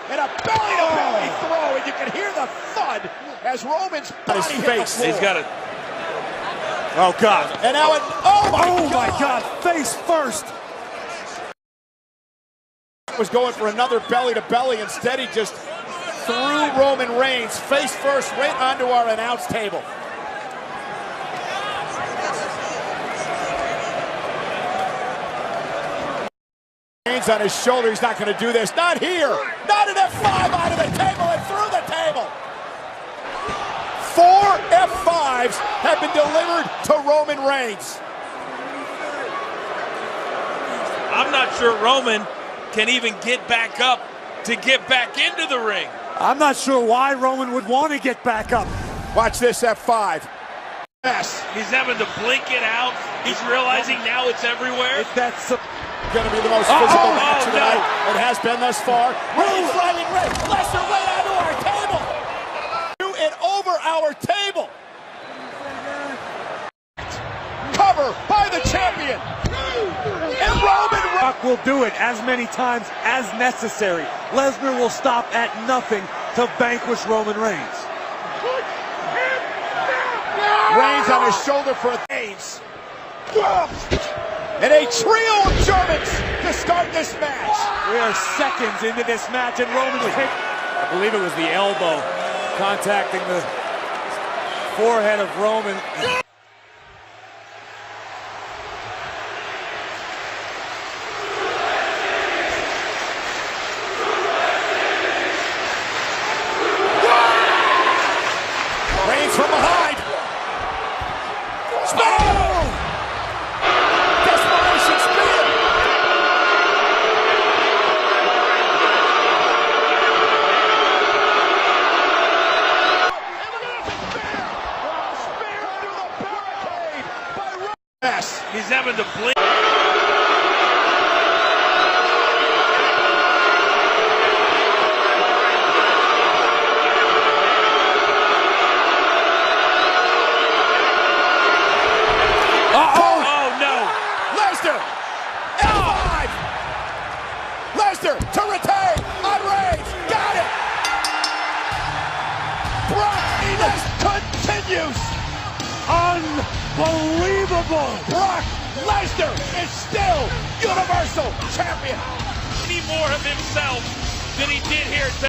and a belly-to-belly throw, and you can hear the thud as Roman's body his face. He's got it. Oh, God. And now it, oh my God, face first. Was going for another belly-to-belly. Instead, he just threw Roman Reigns face first right onto our announce table. Reigns on his shoulder. He's not going to do this. Not here. Not an F5 onto the table and through the table. 4 F5s have been delivered to Roman Reigns. I'm not sure Roman can even get back up to get back into the ring. I'm not sure why Roman would want to get back up. Watch this F5. Yes. He's having to blink it out. He's realizing now it's everywhere. That's going to be the most physical match of the night. It has been thus far. Reigns driving Reigns. Lesnar right onto our table. And over our table. Cover by the champion. And Roman Rock will do it as many times as necessary. Lesnar will stop at nothing to vanquish Roman Reigns. Reigns on his shoulder for a Reigns. And a trio of Germans to start this match. We are seconds into this match, and Roman was hit. I believe it was the elbow contacting the forehead of Roman. Reigns from behind. Boom! Desperation spear. Spear under the barricade by Roman. Yes. He's having to blink. Lesnar to retain on Reigns. Got it. Brock Lesnar continues. Unbelievable. Brock Lesnar is still Universal Champion. Any more of himself than he did here today.